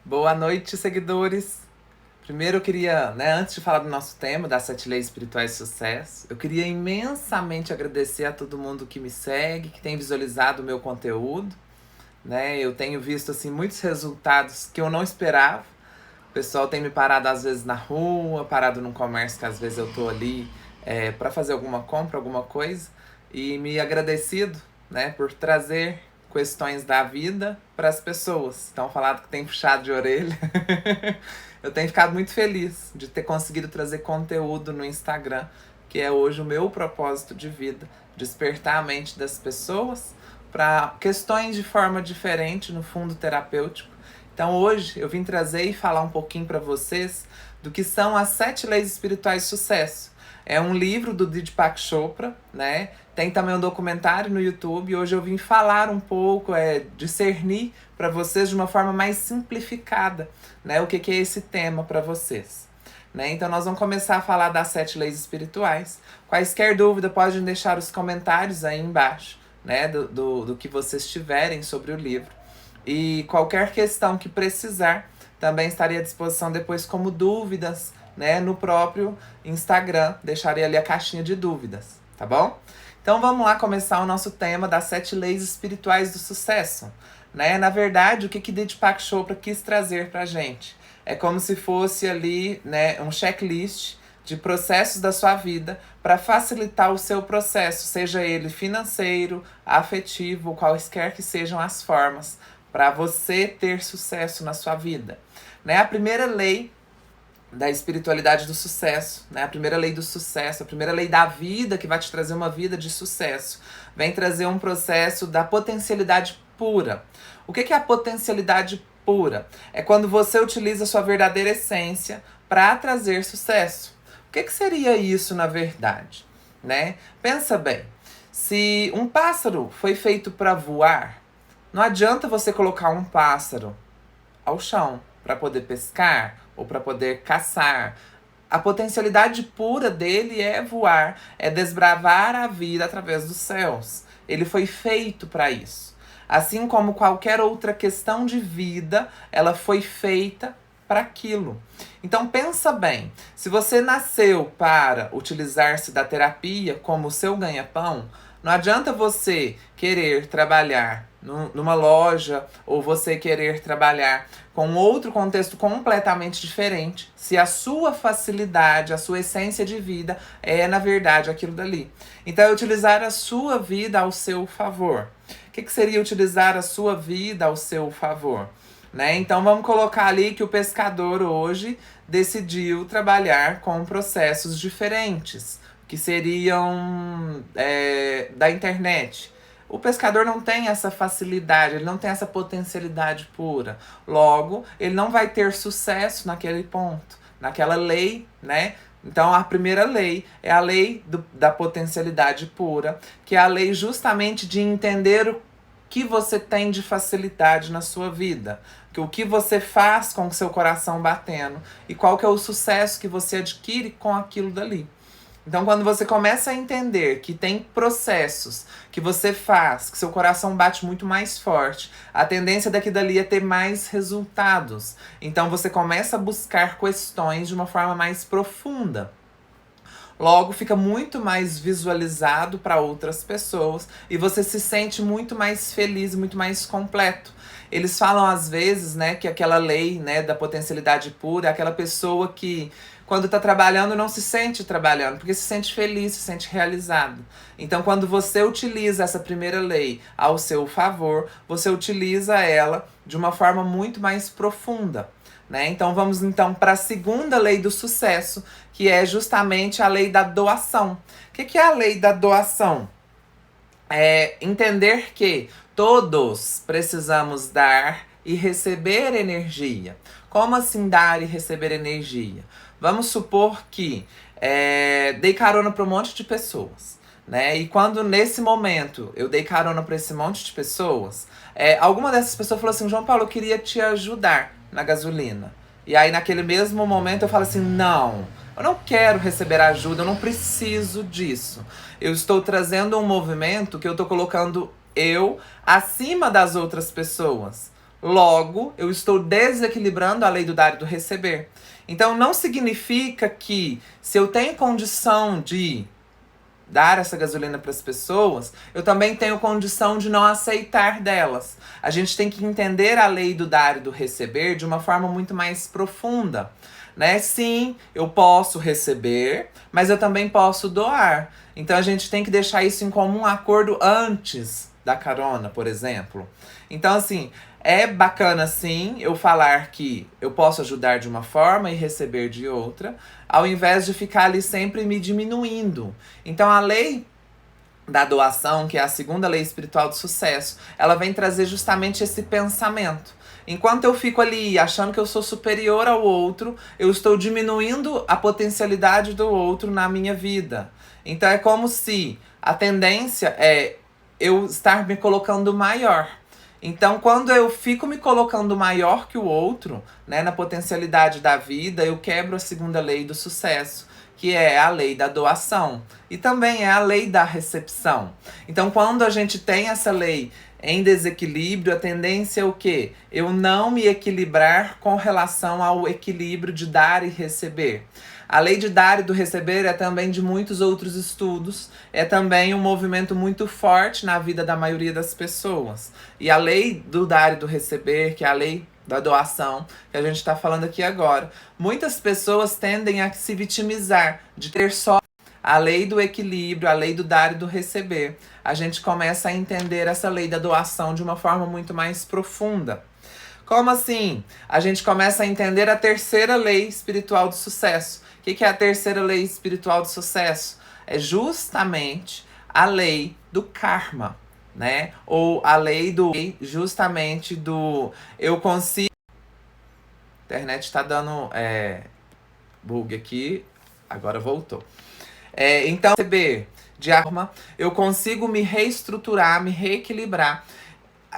Boa noite, seguidores. Primeiro eu queria, antes de falar do nosso tema, das 7 leis espirituais de sucesso, eu queria imensamente agradecer a todo mundo que me segue, que tem visualizado o meu conteúdo, Eu tenho visto, assim, muitos resultados que eu não esperava. O pessoal tem me parado, às vezes, na rua, parado num comércio que às vezes eu tô ali para fazer alguma compra, alguma coisa, e me agradecido, por trazer questões da vida para as pessoas. Então, falado que tem puxado de orelha. Eu tenho ficado muito feliz de ter conseguido trazer conteúdo no Instagram, que é hoje o meu propósito de vida, despertar a mente das pessoas para questões de forma diferente, no fundo terapêutico. Então hoje eu vim trazer e falar um pouquinho para vocês do que são as 7 leis espirituais de sucesso. É um livro do Deepak Chopra, Tem também um documentário no YouTube. Hoje eu vim falar um pouco, discernir para vocês de uma forma mais simplificada, o que é esse tema para vocês. Então nós vamos começar a falar das 7 leis espirituais. Quaisquer dúvida podem deixar os comentários aí embaixo, do que vocês tiverem sobre o livro. E qualquer questão que precisar, também estaria à disposição depois como dúvidas, no próprio Instagram. Deixarei ali a caixinha de dúvidas, tá bom? Então vamos lá começar o nosso tema das 7 leis espirituais do sucesso. Na verdade, o que Deepak Chopra quis trazer pra gente? É como se fosse ali, um checklist de processos da sua vida para facilitar o seu processo, seja ele financeiro, afetivo, quaisquer que sejam as formas, para você ter sucesso na sua vida. A primeira lei da espiritualidade do sucesso, a primeira lei do sucesso, a primeira lei da vida, que vai te trazer uma vida de sucesso, vem trazer um processo da potencialidade pura. O que é a potencialidade pura? É quando você utiliza a sua verdadeira essência para trazer sucesso. O que seria isso na verdade? Pensa bem, se um pássaro foi feito para voar, não adianta você colocar um pássaro ao chão para poder pescar ou para poder caçar. A potencialidade pura dele é voar, é desbravar a vida através dos céus. Ele foi feito para isso. Assim como qualquer outra questão de vida, ela foi feita para aquilo. Então pensa bem, se você nasceu para utilizar-se da terapia como seu ganha-pão, não adianta você querer trabalhar numa loja ou você querer trabalhar com outro contexto completamente diferente, se a sua facilidade, a sua essência de vida é, na verdade, aquilo dali. Então, é utilizar a sua vida ao seu favor. O que seria utilizar a sua vida ao seu favor? Então, vamos colocar ali que o pescador hoje decidiu trabalhar com processos diferentes, que seriam da internet. O pescador não tem essa facilidade, ele não tem essa potencialidade pura. Logo, ele não vai ter sucesso naquele ponto, naquela lei, Então, a primeira lei é a lei da potencialidade pura, que é a lei justamente de entender o que você tem de facilidade na sua vida, o que você faz com o seu coração batendo e qual que é o sucesso que você adquire com aquilo dali. Então, quando você começa a entender que tem processos que você faz, que seu coração bate muito mais forte, a tendência daqui dali é ter mais resultados. Então, você começa a buscar questões de uma forma mais profunda. Logo, fica muito mais visualizado para outras pessoas e você se sente muito mais feliz, muito mais completo. Eles falam às vezes, que aquela lei, da potencialidade pura é aquela pessoa que, quando está trabalhando, não se sente trabalhando, porque se sente feliz, se sente realizado. Então, quando você utiliza essa primeira lei ao seu favor, você utiliza ela de uma forma muito mais profunda. Então, vamos para a segunda lei do sucesso, que é justamente a lei da doação. O que é a lei da doação? É entender que todos precisamos dar e receber energia. Como assim dar e receber energia? Vamos supor que dei carona para um monte de pessoas, E quando nesse momento eu dei carona para esse monte de pessoas, alguma dessas pessoas falou assim: João Paulo, eu queria te ajudar na gasolina. E aí naquele mesmo momento eu falo assim: não, eu não quero receber ajuda, eu não preciso disso. Eu estou trazendo um movimento que eu estou colocando eu acima das outras pessoas. Logo, eu estou desequilibrando a lei do dar e do receber. Então, não significa que se eu tenho condição de dar essa gasolina para as pessoas, eu também tenho condição de não aceitar delas. A gente tem que entender a lei do dar e do receber de uma forma muito mais profunda, né? Sim, eu posso receber, mas eu também posso doar. Então a gente tem que deixar isso em comum acordo antes da carona, por exemplo. Então, assim, é bacana sim eu falar que eu posso ajudar de uma forma e receber de outra, ao invés de ficar ali sempre me diminuindo. Então a lei da doação, que é a segunda lei espiritual do sucesso, ela vem trazer justamente esse pensamento. Enquanto eu fico ali achando que eu sou superior ao outro, eu estou diminuindo a potencialidade do outro na minha vida. Então é como se a tendência é eu estar me colocando maior. Então, quando eu fico me colocando maior que o outro, né, na potencialidade da vida, eu quebro a segunda lei do sucesso, que é a lei da doação. E também é a lei da recepção. Então, quando a gente tem essa lei em desequilíbrio, a tendência é o quê? Eu não me equilibrar com relação ao equilíbrio de dar e receber. A lei de dar e do receber é também de muitos outros estudos, é também um movimento muito forte na vida da maioria das pessoas. E a lei do dar e do receber, que é a lei da doação, que a gente está falando aqui agora, muitas pessoas tendem a se vitimizar de ter só a lei do equilíbrio, a lei do dar e do receber. A gente começa a entender essa lei da doação de uma forma muito mais profunda. Como assim? A gente começa a entender a terceira lei espiritual do sucesso. O que é a terceira lei espiritual do sucesso? É justamente a lei do karma, né? Ou a lei do justamente do eu consigo. A internet tá dando bug aqui, agora voltou. Então, receber de forma, eu consigo me reestruturar, me reequilibrar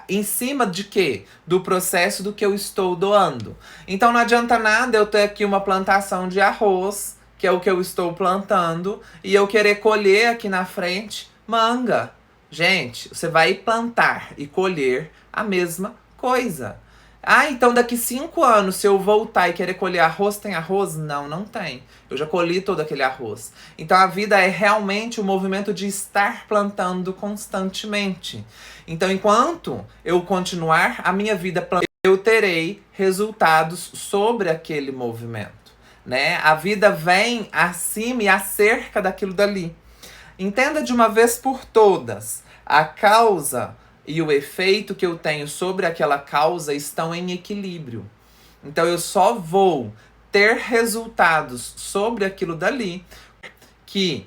em cima de quê? Do processo do que eu estou doando. Então não adianta nada eu ter aqui uma plantação de arroz, que é o que eu estou plantando, e eu querer colher aqui na frente manga. Gente, você vai plantar e colher a mesma coisa. Ah, então daqui 5 anos, se eu voltar e querer colher arroz, tem arroz? Não, não tem. Eu já colhi todo aquele arroz. Então a vida é realmente o movimento de estar plantando constantemente. Então, enquanto eu continuar a minha vida plantando, eu terei resultados sobre aquele movimento, né? A vida vem acima e acerca daquilo dali. Entenda de uma vez por todas, a causa e o efeito que eu tenho sobre aquela causa estão em equilíbrio. Então eu só vou ter resultados sobre aquilo dali que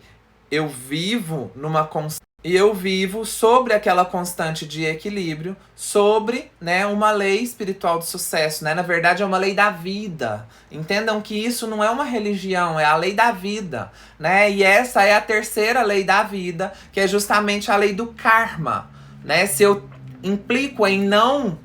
eu vivo numa constante. E eu vivo sobre aquela constante de equilíbrio, sobre, né, uma lei espiritual do sucesso, né? Na verdade, é uma lei da vida. Entendam que isso não é uma religião, é a lei da vida, né? E essa é a terceira lei da vida, que é justamente a lei do karma, né? Se eu implico em não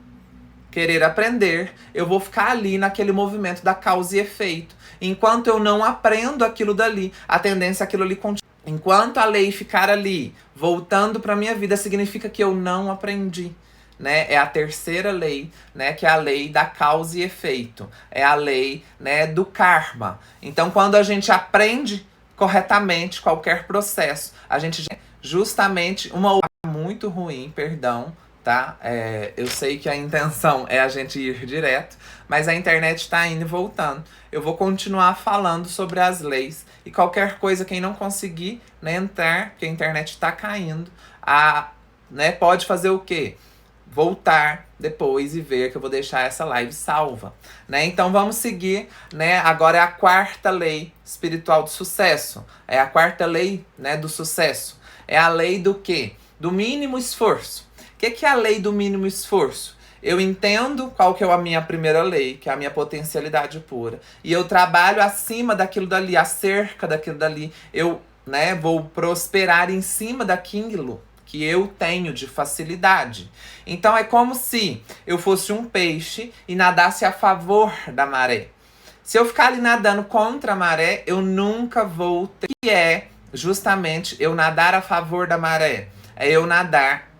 querer aprender, eu vou ficar ali naquele movimento da causa e efeito. Enquanto eu não aprendo aquilo dali, a tendência é aquilo ali continua. Enquanto a lei ficar ali, voltando para minha vida, significa que eu não aprendi, né? É a terceira lei, né? Que é a lei da causa e efeito. É a lei, né, do karma. Então, quando a gente aprende corretamente qualquer processo, a gente justamente uma outra muito ruim, perdão, tá? Eu sei que a intenção é a gente ir direto, mas a internet está indo e voltando. Eu vou continuar falando sobre as leis e qualquer coisa, quem não conseguir, né, entrar, que a internet está caindo, né, pode fazer o quê? Voltar depois e ver que eu vou deixar essa live salva, né? Então vamos seguir, né? Agora é a quarta lei espiritual do sucesso. É a quarta lei, né, do sucesso. É a lei do quê? Do mínimo esforço. O que é a lei do mínimo esforço? Eu entendo qual que é a minha primeira lei, que é a minha potencialidade pura. E eu trabalho acima daquilo dali, acerca daquilo dali. Eu, né, vou prosperar em cima daquilo que eu tenho de facilidade. Então é como se eu fosse um peixe e nadasse a favor da maré. Se eu ficar ali nadando contra a maré, eu nunca vou ter. Que é justamente eu nadar a favor da maré. É eu nadar.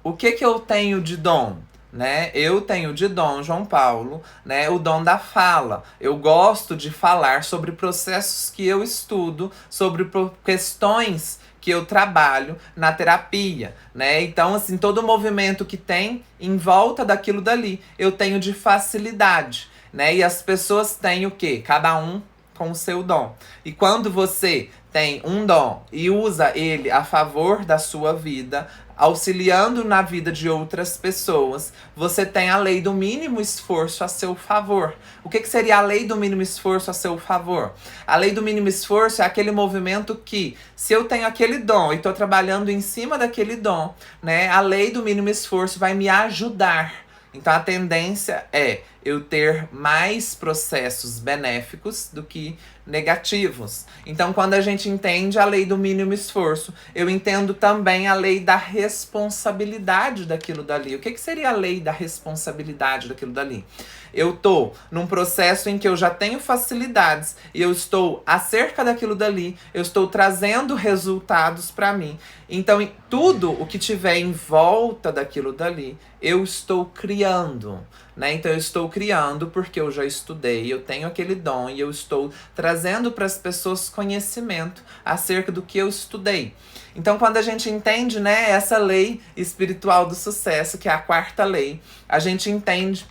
O que eu tenho de dom? né? Eu tenho de dom, João Paulo, né, o dom da fala. Eu gosto de falar sobre processos que eu estudo, sobre questões que eu trabalho na terapia, né? Então, assim, todo movimento que tem em volta daquilo dali, eu tenho de facilidade, né? E as pessoas têm o quê? Cada um com o seu dom. E quando você tem um dom e usa ele a favor da sua vida, auxiliando na vida de outras pessoas, você tem a lei do mínimo esforço a seu favor. O que seria a lei do mínimo esforço a seu favor? A lei do mínimo esforço é aquele movimento que, se eu tenho aquele dom e estou trabalhando em cima daquele dom, né, a lei do mínimo esforço vai me ajudar. Então a tendência é eu ter mais processos benéficos do que negativos. Então, quando a gente entende a lei do mínimo esforço, eu entendo também a lei da responsabilidade daquilo dali. O que seria a lei da responsabilidade daquilo dali? Eu tô num processo em que eu já tenho facilidades e eu estou acerca daquilo dali, eu estou trazendo resultados para mim. Então, tudo o que tiver em volta daquilo dali, eu estou criando, né? Então, eu estou criando porque eu já estudei, eu tenho aquele dom e eu estou trazendo para as pessoas conhecimento acerca do que eu estudei. Então, quando a gente entende, né, essa lei espiritual do sucesso, que é a quarta lei, a gente entende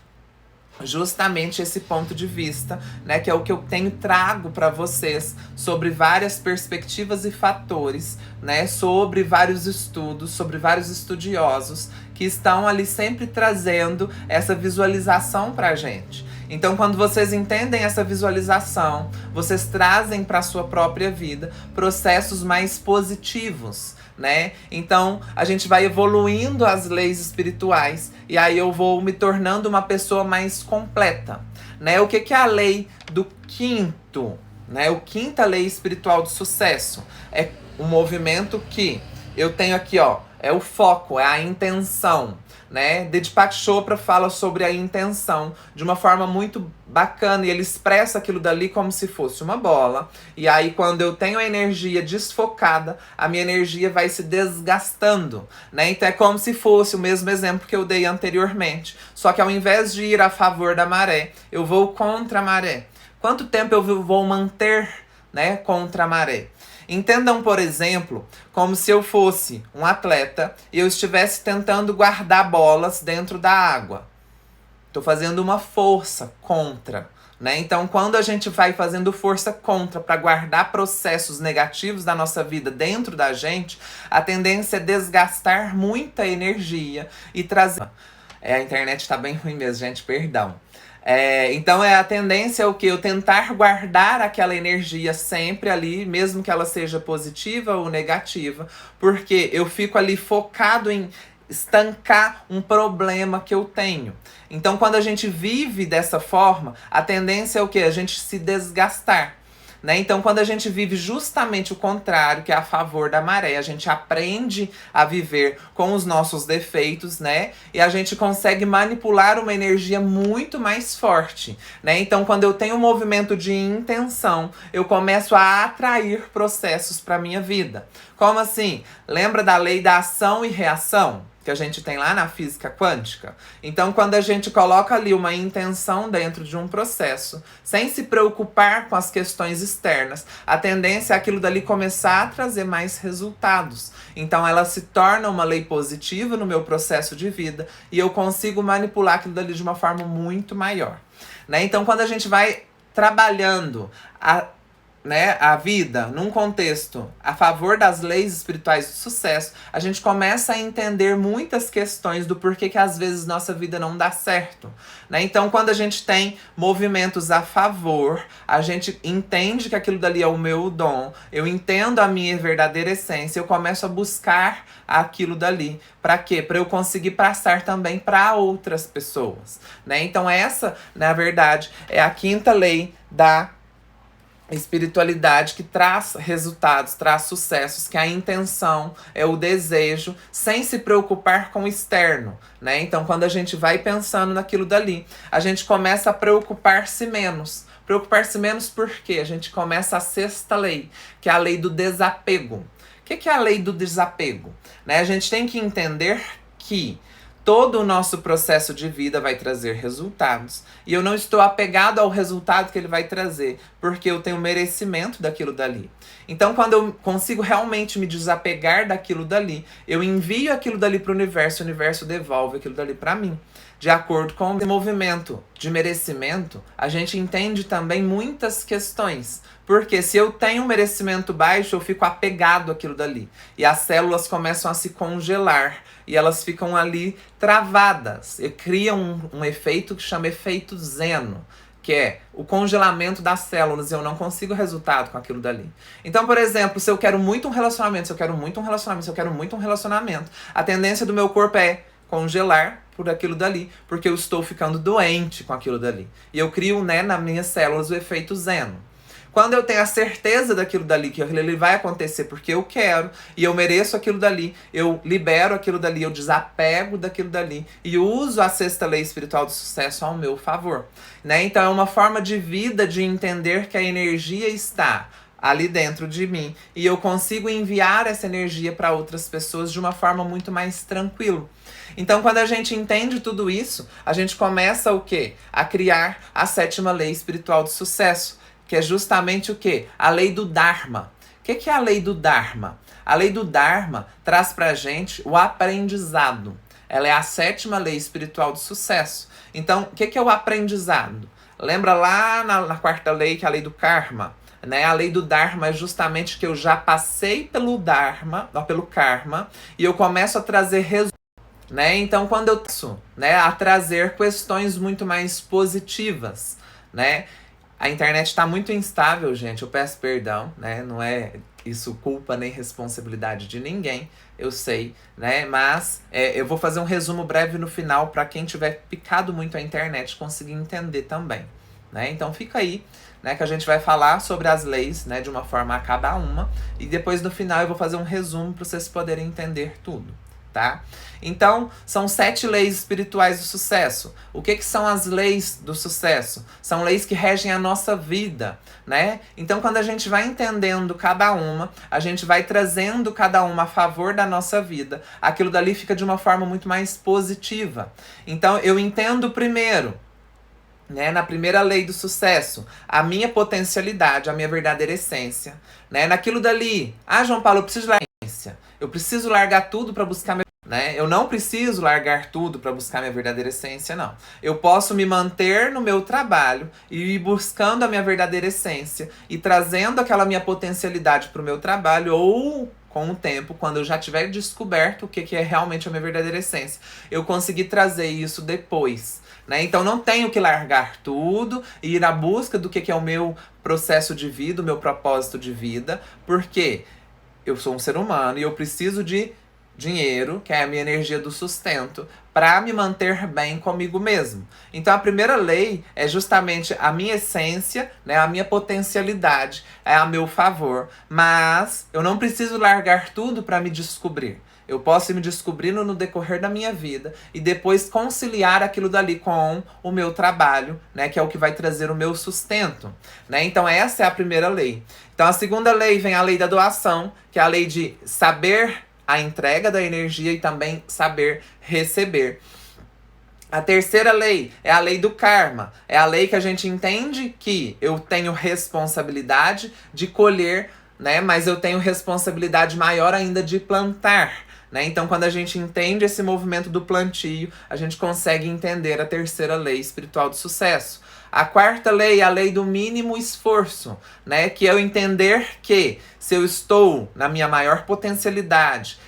justamente esse ponto de vista, né, que é o que eu trago para vocês sobre várias perspectivas e fatores, né, sobre vários estudos, sobre vários estudiosos que estão ali sempre trazendo essa visualização para a gente. Então, quando vocês entendem essa visualização, vocês trazem para a sua própria vida processos mais positivos, né? Então, a gente vai evoluindo as leis espirituais e aí eu vou me tornando uma pessoa mais completa, né? O que é a lei do quinto, né? O quinta lei espiritual do sucesso é um movimento que eu tenho aqui, ó, é o foco, é a intenção, né? Deepak Chopra fala sobre a intenção de uma forma muito bacana e ele expressa aquilo dali como se fosse uma bola. E aí, quando eu tenho a energia desfocada, a minha energia vai se desgastando, né? Então é como se fosse o mesmo exemplo que eu dei anteriormente. Só que ao invés de ir a favor da maré, eu vou contra a maré. Quanto tempo eu vou manter, né, contra a maré? Entendam, por exemplo, como se eu fosse um atleta e eu estivesse tentando guardar bolas dentro da água. Estou fazendo uma força contra, né? Então, quando a gente vai fazendo força contra para guardar processos negativos da nossa vida dentro da gente, a tendência é desgastar muita energia e trazer... a internet tá bem ruim mesmo, gente, perdão. Então a tendência é o que? Eu tentar guardar aquela energia sempre ali, mesmo que ela seja positiva ou negativa, porque eu fico ali focado em estancar um problema que eu tenho. Então, quando a gente vive dessa forma, a tendência é o que? A gente se desgastar. Né? Então, quando a gente vive justamente o contrário, que é a favor da maré, a gente aprende a viver com os nossos defeitos, né? E a gente consegue manipular uma energia muito mais forte, né? Então, quando eu tenho um movimento de intenção, eu começo a atrair processos para minha vida. Como assim? Lembra da lei da ação e reação? Que a gente tem lá na física quântica. Então, quando a gente coloca ali uma intenção dentro de um processo, sem se preocupar com as questões externas, a tendência é aquilo dali começar a trazer mais resultados. Então, ela se torna uma lei positiva no meu processo de vida e eu consigo manipular aquilo dali de uma forma muito maior, né? Então, quando a gente vai trabalhando a vida num contexto a favor das leis espirituais do sucesso, a gente começa a entender muitas questões do porquê que às vezes nossa vida não dá certo, né? Então, quando a gente tem movimentos a favor, a gente entende que aquilo dali é o meu dom, eu entendo a minha verdadeira essência, eu começo a buscar aquilo dali. Para quê? Para eu conseguir passar também para outras pessoas, né? Então, essa, na verdade, é a quinta lei da espiritualidade, que traz resultados, traz sucessos, que a intenção é o desejo, sem se preocupar com o externo, né? Então, quando a gente vai pensando naquilo dali, a gente começa a preocupar-se menos. Preocupar-se menos porque a gente começa a sexta lei, que é a lei do desapego. O que é a lei do desapego? Né? A gente tem que entender que todo o nosso processo de vida vai trazer resultados. E eu não estou apegado ao resultado que ele vai trazer, porque eu tenho merecimento daquilo dali. Então, quando eu consigo realmente me desapegar daquilo dali, eu envio aquilo dali para o universo devolve aquilo dali para mim. De acordo com o movimento de merecimento, a gente entende também muitas questões. Porque se eu tenho um merecimento baixo, eu fico apegado àquilo dali. E as células começam a se congelar. E elas ficam ali travadas. E criam um efeito que chama efeito Zeno, que é o congelamento das células, e eu não consigo resultado com aquilo dali. Então, por exemplo, se eu quero muito um relacionamento, se eu quero muito um relacionamento, se eu quero muito um relacionamento, a tendência do meu corpo é congelar por aquilo dali, porque eu estou ficando doente com aquilo dali. E eu crio, né, nas minhas células o efeito Zeno. Quando eu tenho a certeza daquilo dali, que aquilo ali vai acontecer porque eu quero, e eu mereço aquilo dali, eu libero aquilo dali, eu desapego daquilo dali, e uso a sexta lei espiritual do sucesso ao meu favor. Né? Então é uma forma de vida de entender que a energia está ali dentro de mim, e eu consigo enviar essa energia para outras pessoas de uma forma muito mais tranquila. Então, quando a gente entende tudo isso, a gente começa o quê? A criar a sétima lei espiritual do sucesso, que é justamente o quê? A lei do Dharma. O que é a lei do Dharma? A lei do Dharma traz pra gente o aprendizado. Ela é a sétima lei espiritual do sucesso. Então, o que é o aprendizado? Lembra lá na quarta lei, que é a lei do Karma? Né? A lei do Dharma é justamente que eu já passei pelo Dharma, pelo Karma, e eu começo a trazer resultados. Né? Então, quando eu começo, né, a trazer questões muito mais positivas, né? A internet está muito instável, gente. Eu peço perdão, né? Não é isso culpa nem responsabilidade de ninguém, eu sei, né? Mas eu vou fazer um resumo breve no final para quem tiver picado muito a internet conseguir entender também, né? Então fica aí, né? Que a gente vai falar sobre as leis, né? De uma forma a cada uma, e depois no final eu vou fazer um resumo para vocês poderem entender tudo. Tá? Então, são 7 leis espirituais do sucesso. O que são as leis do sucesso? São leis que regem a nossa vida, né? Então, quando a gente vai entendendo cada uma, a gente vai trazendo cada uma a favor da nossa vida, aquilo dali fica de uma forma muito mais positiva. Então, eu entendo primeiro, né, na primeira lei do sucesso, a minha potencialidade, a minha verdadeira essência, né? Naquilo dali, João Paulo, eu preciso largar essência. Eu preciso largar tudo para buscar minha, né? Eu não preciso largar tudo para buscar minha verdadeira essência, não. Eu posso me manter no meu trabalho e ir buscando a minha verdadeira essência e trazendo aquela minha potencialidade para o meu trabalho, ou com o tempo, quando eu já tiver descoberto o que é realmente a minha verdadeira essência, eu consegui trazer isso depois. Né? Então não tenho que largar tudo e ir à busca do que é o meu processo de vida, o meu propósito de vida, porque eu sou um ser humano e eu preciso de dinheiro, que é a minha energia do sustento, para me manter bem comigo mesmo. Então a primeira lei é justamente a minha essência, né, a minha potencialidade, é a meu favor, mas eu não preciso largar tudo para me descobrir. Eu posso ir me descobrindo no decorrer da minha vida e depois conciliar aquilo dali com o meu trabalho, né, que é o que vai trazer o meu sustento, né? Então essa é a primeira lei. Então a segunda lei vem a lei da doação, que é a lei de saber a entrega da energia e também saber receber. A terceira lei é a lei do karma. É a lei que a gente entende que eu tenho responsabilidade de colher, né? Mas eu tenho responsabilidade maior ainda de plantar. Né? Então, quando a gente entende esse movimento do plantio, a gente consegue entender a terceira lei espiritual do sucesso. A quarta lei é a lei do mínimo esforço, né? Que é eu entender que se eu estou na minha maior potencialidade,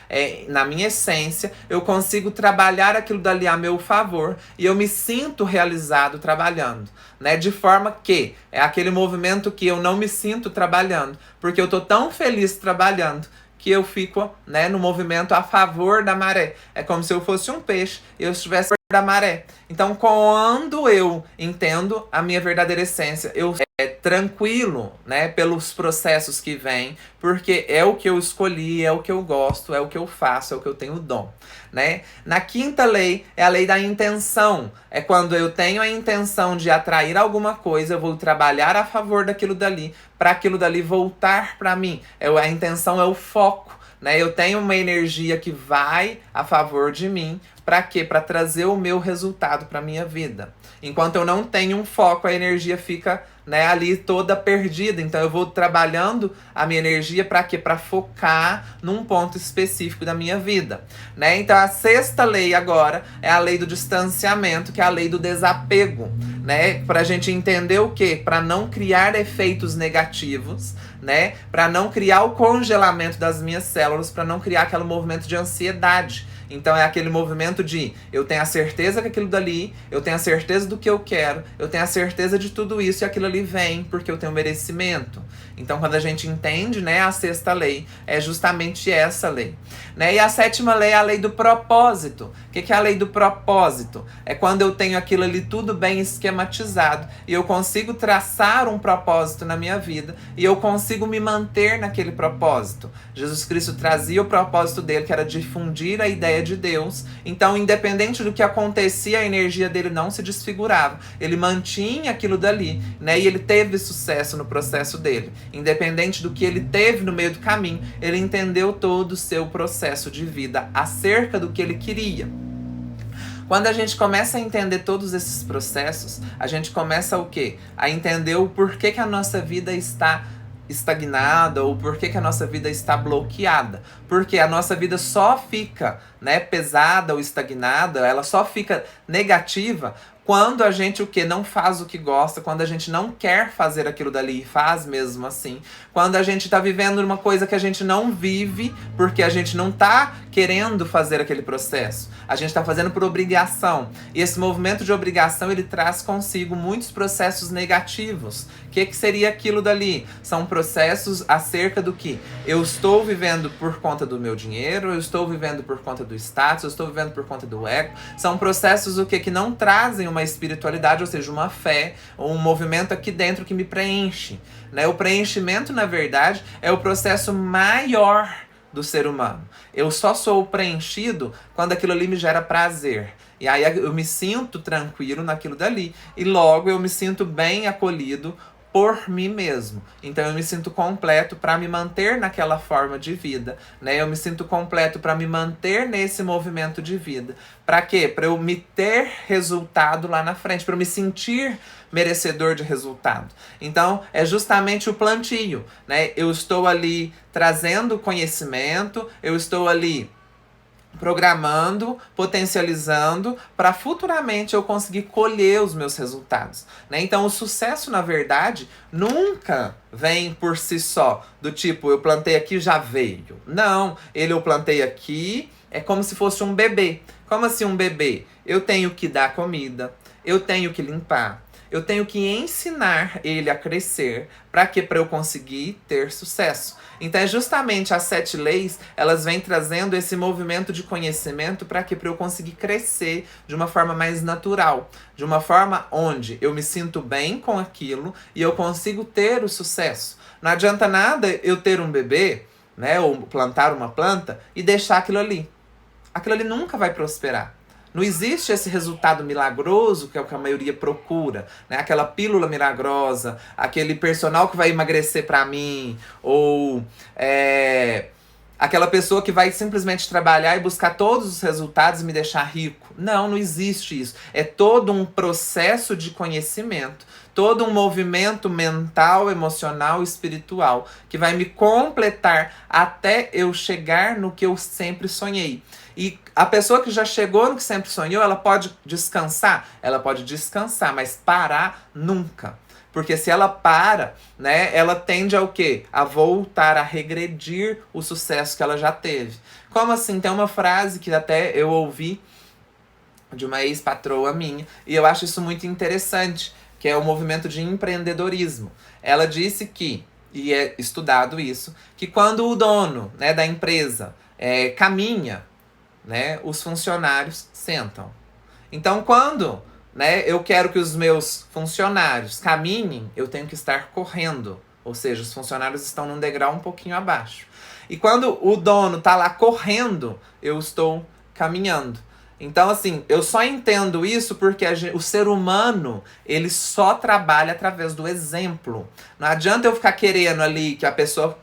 na minha essência, eu consigo trabalhar aquilo dali a meu favor e eu me sinto realizado trabalhando, né? De forma que é aquele movimento que eu não me sinto trabalhando, porque eu tô tão feliz trabalhando que eu fico, né, no movimento a favor da maré. É como se eu fosse um peixe e eu estivesse a favor da maré. Então, quando eu entendo a minha verdadeira essência, eu tranquilo, né, pelos processos que vêm, porque é o que eu escolhi, é o que eu gosto, é o que eu faço, é o que eu tenho dom, né? Na quinta lei é a lei da intenção. É quando eu tenho a intenção de atrair alguma coisa, eu vou trabalhar a favor daquilo dali, para aquilo dali voltar para mim. A intenção é o foco. né? Eu tenho uma energia que vai a favor de mim. Para quê? Para trazer o meu resultado para minha vida. Enquanto eu não tenho um foco, a energia fica, né, ali toda perdida. Então eu vou trabalhando a minha energia para quê? Para focar num ponto específico da minha vida, né? Então a sexta lei agora é a lei do distanciamento, que é a lei do desapego, né? Para a gente entender o quê? Para não criar efeitos negativos, né? Para não criar o congelamento das minhas células, para não criar aquele movimento de ansiedade. Então é aquele movimento de eu tenho a certeza que aquilo dali, eu tenho a certeza do que eu quero, eu tenho a certeza de tudo isso e aquilo ali vem porque eu tenho merecimento. Então quando a gente entende, né, a sexta lei, é justamente essa lei, né? E a sétima lei é a lei do propósito. O que é a lei do propósito? É quando eu tenho aquilo ali tudo bem esquematizado e eu consigo traçar um propósito na minha vida e eu consigo me manter naquele propósito. Jesus Cristo trazia o propósito dele, que era difundir a ideia de Deus. Então, independente do que acontecia, a energia dele não se desfigurava. Ele mantinha aquilo dali, né? E ele teve sucesso no processo dele. Independente do que ele teve no meio do caminho, ele entendeu todo o seu processo de vida acerca do que ele queria. Quando a gente começa a entender todos esses processos, a gente começa o quê? A entender o porquê que a nossa vida está estagnada ou por que a nossa vida está bloqueada. Porque a nossa vida só fica, né, pesada ou estagnada, ela só fica negativa quando a gente o quê? Não faz o que gosta, quando a gente não quer fazer aquilo dali e faz mesmo assim. Quando a gente tá vivendo uma coisa que a gente não vive porque a gente não tá querendo fazer aquele processo. A gente tá fazendo por obrigação. E esse movimento de obrigação, ele traz consigo muitos processos negativos. O que seria aquilo dali? São processos acerca do que eu estou vivendo por conta do meu dinheiro, eu estou vivendo por conta do status, eu estou vivendo por conta do ego. São processos o que não trazem uma espiritualidade, ou seja, uma fé, ou um movimento aqui dentro que me preenche, né? O preenchimento, na verdade, é o processo maior do ser humano. Eu só sou preenchido quando aquilo ali me gera prazer. E aí eu me sinto tranquilo naquilo dali. E logo eu me sinto bem acolhido por mim mesmo. Então eu me sinto completo para me manter naquela forma de vida, né? Eu me sinto completo para me manter nesse movimento de vida. Para quê? Para eu me ter resultado lá na frente, para eu me sentir merecedor de resultado. Então, é justamente o plantio, né? Eu estou ali trazendo conhecimento, eu estou ali programando, potencializando, para futuramente eu conseguir colher os meus resultados, né? Então o sucesso, na verdade, nunca vem por si só, do tipo, eu plantei aqui, já veio. Não, eu plantei aqui, é como se fosse um bebê. Como assim um bebê? Eu tenho que dar comida, eu tenho que limpar, eu tenho que ensinar ele a crescer. Para quê? Para eu conseguir ter sucesso. Então é justamente as 7 leis, elas vêm trazendo esse movimento de conhecimento para quê? Para eu conseguir crescer de uma forma mais natural. De uma forma onde eu me sinto bem com aquilo e eu consigo ter o sucesso. Não adianta nada eu ter um bebê, né, ou plantar uma planta e deixar aquilo ali. Aquilo ali nunca vai prosperar. Não existe esse resultado milagroso que é o que a maioria procura, né? Aquela pílula milagrosa, aquele personal que vai emagrecer pra mim, ou aquela pessoa que vai simplesmente trabalhar e buscar todos os resultados e me deixar rico. Não, não existe isso. É todo um processo de conhecimento, todo um movimento mental, emocional, espiritual, que vai me completar até eu chegar no que eu sempre sonhei. E a pessoa que já chegou no que sempre sonhou, ela pode descansar? Ela pode descansar, mas parar nunca. Porque se ela para, né, ela tende ao quê? A voltar a regredir o sucesso que ela já teve. Como assim? Tem uma frase que até eu ouvi de uma ex-patroa minha, e eu acho isso muito interessante, que é o movimento de empreendedorismo. Ela disse que, e é estudado isso, que quando o dono, né, da empresa caminha, né, os funcionários sentam. Então, quando, né, eu quero que os meus funcionários caminhem, eu tenho que estar correndo. Ou seja, os funcionários estão num degrau um pouquinho abaixo. E quando o dono está lá correndo, eu estou caminhando. Então, assim, eu só entendo isso porque o ser humano, ele só trabalha através do exemplo. Não adianta eu ficar querendo ali que a pessoa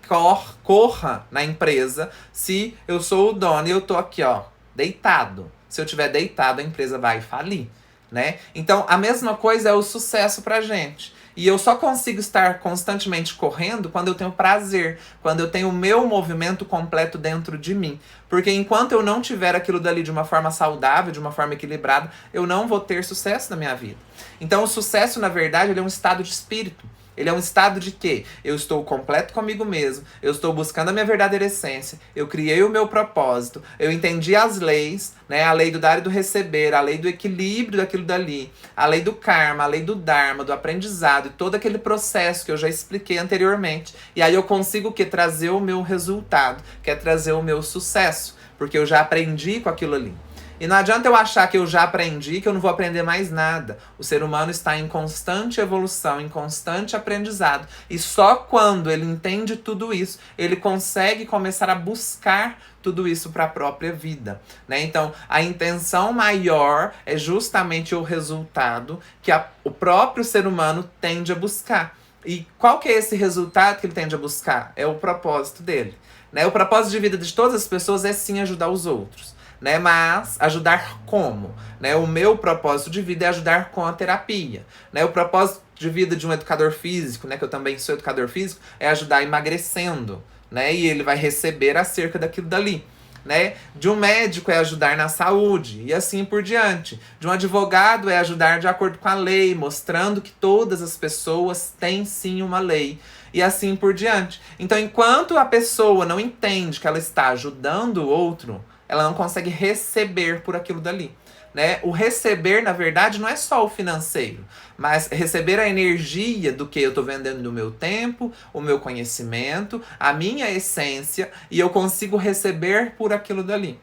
corra na empresa se eu sou o dono e eu tô aqui, ó, deitado. Se eu tiver deitado, a empresa vai falir, né? Então, a mesma coisa é o sucesso pra gente. E eu só consigo estar constantemente correndo quando eu tenho prazer, quando eu tenho o meu movimento completo dentro de mim. Porque enquanto eu não tiver aquilo dali de uma forma saudável, de uma forma equilibrada, eu não vou ter sucesso na minha vida. Então o sucesso, na verdade, ele é um estado de espírito. Ele é um estado de que eu estou completo comigo mesmo, eu estou buscando a minha verdadeira essência, eu criei o meu propósito, eu entendi as leis, né? A lei do dar e do receber, a lei do equilíbrio daquilo dali, a lei do karma, a lei do dharma, do aprendizado e todo aquele processo que eu já expliquei anteriormente. E aí eu consigo o que? Trazer o meu resultado, que é trazer o meu sucesso, porque eu já aprendi com aquilo ali. E não adianta eu achar que eu já aprendi, que eu não vou aprender mais nada. O ser humano está em constante evolução, em constante aprendizado. E só quando ele entende tudo isso, ele consegue começar a buscar tudo isso para a própria vida, né? Então, a intenção maior é justamente o resultado que o próprio ser humano tende a buscar. E qual que é esse resultado que ele tende a buscar? É o propósito dele, né? O propósito de vida de todas as pessoas é sim ajudar os outros, né? Mas ajudar como? Né? O meu propósito de vida é ajudar com a terapia, né? O propósito de vida de um educador físico, né? Que eu também sou educador físico, é ajudar emagrecendo, né? E ele vai receber acerca daquilo dali, né? De um médico é ajudar na saúde e assim por diante. De um advogado é ajudar de acordo com a lei, mostrando que todas as pessoas têm sim uma lei. E assim por diante. Então, enquanto a pessoa não entende que ela está ajudando o outro, ela não consegue receber por aquilo dali, né? O receber, na verdade, não é só o financeiro, mas receber a energia do que eu estou vendendo do meu tempo, o meu conhecimento, a minha essência, e eu consigo receber por aquilo dali.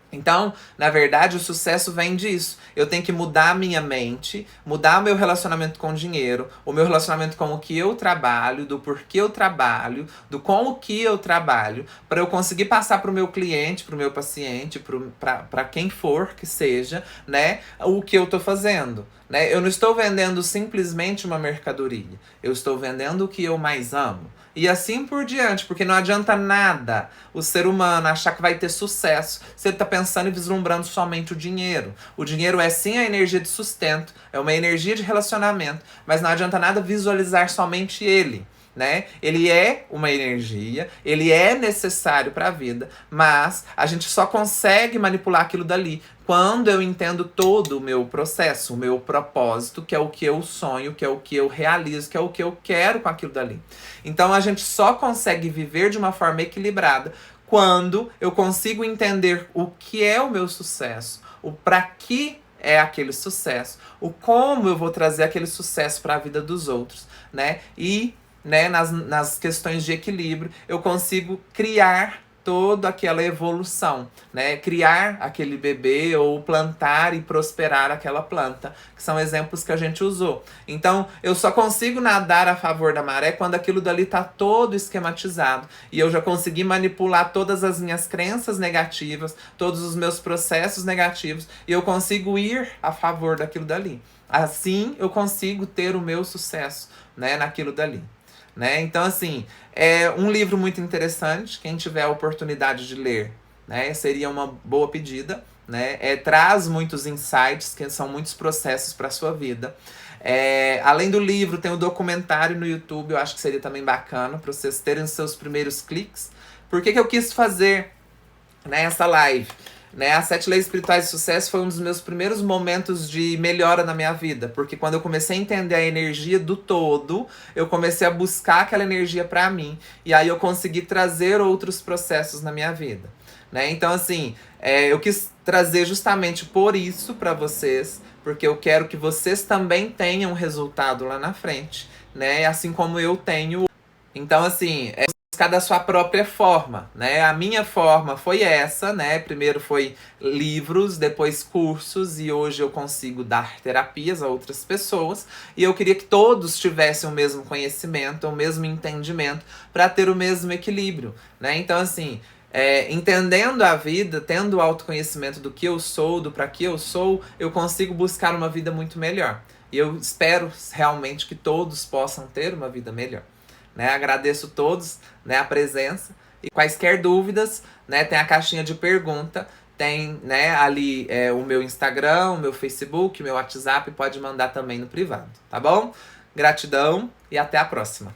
Então, na verdade, o sucesso vem disso. Eu tenho que mudar a minha mente, mudar o meu relacionamento com o dinheiro, o meu relacionamento com o que eu trabalho, do porquê eu trabalho, do com o que eu trabalho, para eu conseguir passar para o meu cliente, para o meu paciente, para quem for que seja, né, o que eu estou fazendo. Né? Eu não estou vendendo simplesmente uma mercadoria. Eu estou vendendo o que eu mais amo. E assim por diante, porque não adianta nada o ser humano achar que vai ter sucesso se ele está pensando e vislumbrando somente o dinheiro. O dinheiro é sim a energia de sustento, é uma energia de relacionamento, mas não adianta nada visualizar somente ele. Né? Ele é uma energia, ele é necessário para a vida, mas a gente só consegue manipular aquilo dali quando eu entendo todo o meu processo, o meu propósito, que é o que eu sonho, que é o que eu realizo, que é o que eu quero com aquilo dali. Então a gente só consegue viver de uma forma equilibrada quando eu consigo entender o que é o meu sucesso, o para que é aquele sucesso, o como eu vou trazer aquele sucesso para a vida dos outros, né? E né, nas questões de equilíbrio, eu consigo criar toda aquela evolução, né? Criar aquele bebê ou plantar e prosperar aquela planta, que são exemplos que a gente usou. Então, eu só consigo nadar a favor da maré quando aquilo dali tá todo esquematizado e eu já consegui manipular todas as minhas crenças negativas, todos os meus processos negativos e eu consigo ir a favor daquilo dali. Assim, eu consigo ter o meu sucesso, né, naquilo dali. Né? Então, assim, é um livro muito interessante. Quem tiver a oportunidade de ler, né, seria uma boa pedida. Né? Traz muitos insights, que são muitos processos para a sua vida. Além do livro, tem o documentário no YouTube. Eu acho que seria também bacana para vocês terem os seus primeiros cliques. Por que eu quis fazer, né, essa live? Né, as 7 Leis Espirituais de Sucesso foi um dos meus primeiros momentos de melhora na minha vida. Porque quando eu comecei a entender a energia do todo, eu comecei a buscar aquela energia pra mim. E aí eu consegui trazer outros processos na minha vida. Né? Então, assim, eu quis trazer justamente por isso pra vocês. Porque eu quero que vocês também tenham resultado lá na frente. Né? Assim como eu tenho. Então, assim, buscar da sua própria forma, né? A minha forma foi essa, né? Primeiro foi livros, depois cursos e hoje eu consigo dar terapias a outras pessoas e eu queria que todos tivessem o mesmo conhecimento, o mesmo entendimento para ter o mesmo equilíbrio, né? Então, assim, entendendo a vida, tendo o autoconhecimento do que eu sou, do para que eu sou, eu consigo buscar uma vida muito melhor. E eu espero realmente que todos possam ter uma vida melhor. Né? Agradeço todos, né, a presença. E quaisquer dúvidas, né, tem a caixinha de pergunta. Tem, né, ali o meu Instagram, o meu Facebook, o meu WhatsApp, pode mandar também no privado, tá bom? Gratidão e até a próxima.